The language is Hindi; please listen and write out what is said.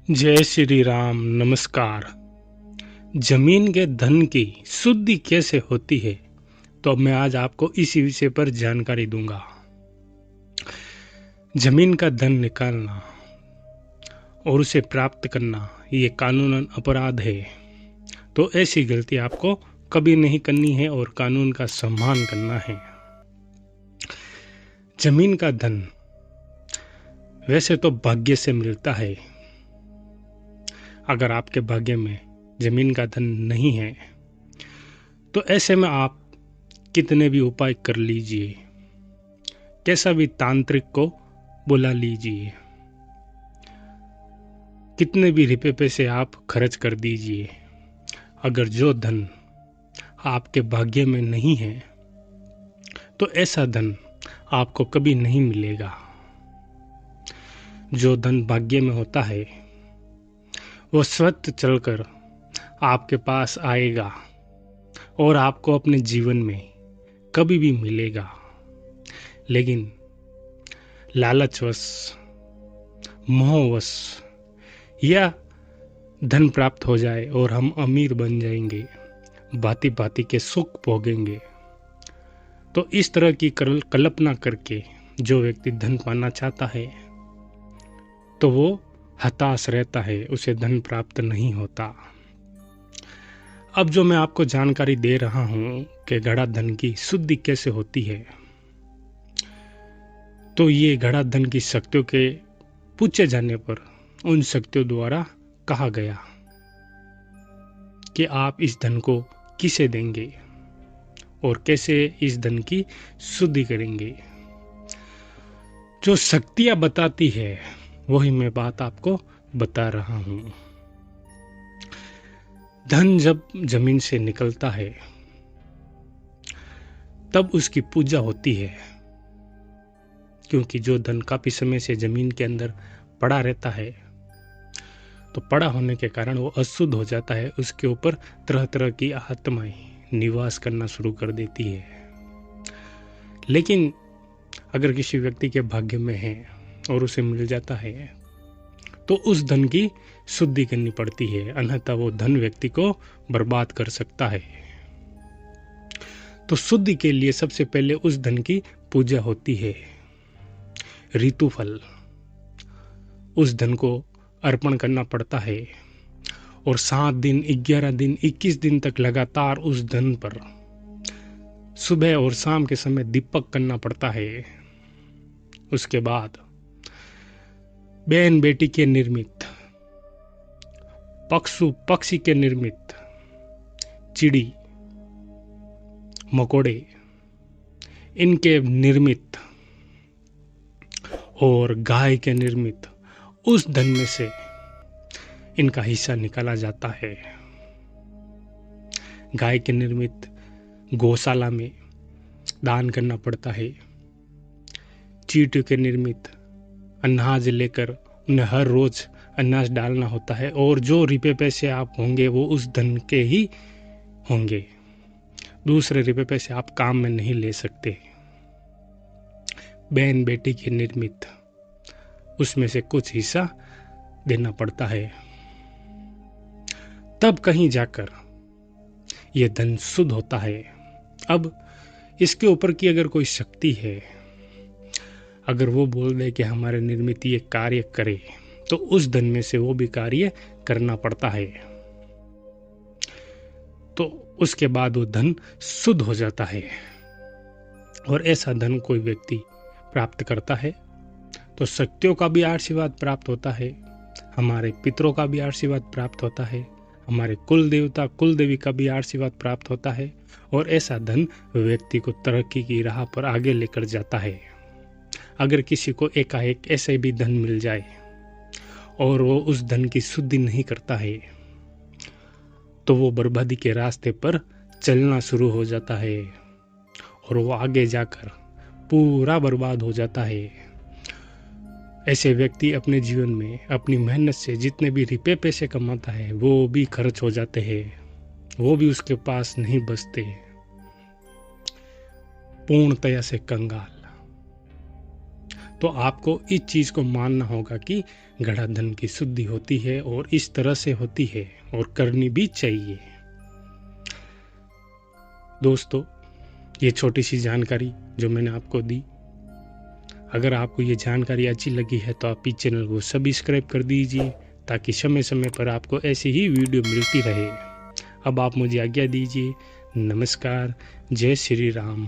जय श्री राम। नमस्कार। जमीन के धन की शुद्धि कैसे होती है, तो मैं आज आपको इसी विषय पर जानकारी दूंगा। जमीन का धन निकालना और उसे प्राप्त करना ये कानूनन अपराध है, तो ऐसी गलती आपको कभी नहीं करनी है और कानून का सम्मान करना है। जमीन का धन वैसे तो भाग्य से मिलता है। अगर आपके भाग्य में जमीन का धन नहीं है तो ऐसे में आप कितने भी उपाय कर लीजिए, कैसा भी तांत्रिक को बुला लीजिए, कितने भी रुपए पैसे आप खर्च कर दीजिए, अगर जो धन आपके भाग्य में नहीं है तो ऐसा धन आपको कभी नहीं मिलेगा। जो धन भाग्य में होता है वो स्वतः चलकर आपके पास आएगा और आपको अपने जीवन में कभी भी मिलेगा। लेकिन लालचवश, मोहवश या धन प्राप्त हो जाए और हम अमीर बन जाएंगे, भांति भांति के सुख भोगेंगे, तो इस तरह की कल्पना करके जो व्यक्ति धन पाना चाहता है तो वो हताश रहता है, उसे धन प्राप्त नहीं होता। अब जो मैं आपको जानकारी दे रहा हूं कि घड़ा धन की शुद्धि कैसे होती है, तो ये घड़ा धन की शक्तियों के पूछे जाने पर उन शक्तियों द्वारा कहा गया कि आप इस धन को किसे देंगे और कैसे इस धन की शुद्धि करेंगे। जो शक्तियां बताती है वही मैं बात आपको बता रहा हूं। धन जब जमीन से निकलता है तब उसकी पूजा होती है, क्योंकि जो धन काफी समय से जमीन के अंदर पड़ा रहता है तो पड़ा होने के कारण वो अशुद्ध हो जाता है, उसके ऊपर तरह तरह की आत्माएं निवास करना शुरू कर देती है। लेकिन अगर किसी व्यक्ति के भाग्य में है और उसे मिल जाता है तो उस धन की शुद्धि करनी पड़ती है, अन्यथा वो धन व्यक्ति को बर्बाद कर सकता है। तो शुद्धि के लिए सबसे पहले उस धन की पूजा होती है। ऋतुफल उस धन को अर्पण करना पड़ता है और 7 दिन, 11 दिन, 21 दिन तक लगातार उस धन पर सुबह और शाम के समय दीपक करना पड़ता है। उसके बाद बहन बेटी के निर्मित, पशु पक्षी के निर्मित, चिड़ी मकोड़े इनके निर्मित और गाय के निर्मित उस धन में से इनका हिस्सा निकाला जाता है। गाय के निर्मित गौशाला में दान करना पड़ता है। चींटियों के निर्मित अनाज लेकर उन्हें हर रोज अनाज डालना होता है और जो रुपए पैसे आप होंगे वो उस धन के ही होंगे, दूसरे रुपए पैसे आप काम में नहीं ले सकते। बहन बेटी के निर्मित उसमें से कुछ हिस्सा देना पड़ता है, तब कहीं जाकर यह धन शुद्ध होता है। अब इसके ऊपर की अगर कोई शक्ति है, अगर वो बोल दे कि हमारे निर्मित ये कार्य करे, तो उस धन में से वो भी कार्य करना पड़ता है, तो उसके बाद वो धन शुद्ध हो जाता है। और ऐसा धन कोई व्यक्ति प्राप्त करता है तो शक्तियों का भी आशीर्वाद प्राप्त होता है, हमारे पितरों का भी आशीर्वाद प्राप्त होता है, हमारे कुल देवता कुल देवी का भी आशीर्वाद प्राप्त होता है, और ऐसा धन व्यक्ति को तरक्की की राह पर आगे लेकर जाता है। अगर किसी को एकाएक ऐसे भी धन मिल जाए और वो उस धन की शुद्धि नहीं करता है तो वो बर्बादी के रास्ते पर चलना शुरू हो जाता है और वो आगे जाकर पूरा बर्बाद हो जाता है। ऐसे व्यक्ति अपने जीवन में अपनी मेहनत से जितने भी रुपए पैसे कमाता है वो भी खर्च हो जाते हैं, वो भी उसके पास नहीं बचते, पूर्णतया से कंगाल। तो आपको इस चीज़ को मानना होगा कि गड़ा धन की शुद्धि होती है और इस तरह से होती है और करनी भी चाहिए। दोस्तों, ये छोटी सी जानकारी जो मैंने आपको दी, अगर आपको ये जानकारी अच्छी लगी है तो आप इस चैनल को सब्सक्राइब कर दीजिए ताकि समय समय पर आपको ऐसी ही वीडियो मिलती रहे। अब आप मुझे आज्ञा दीजिए। नमस्कार। जय श्री राम।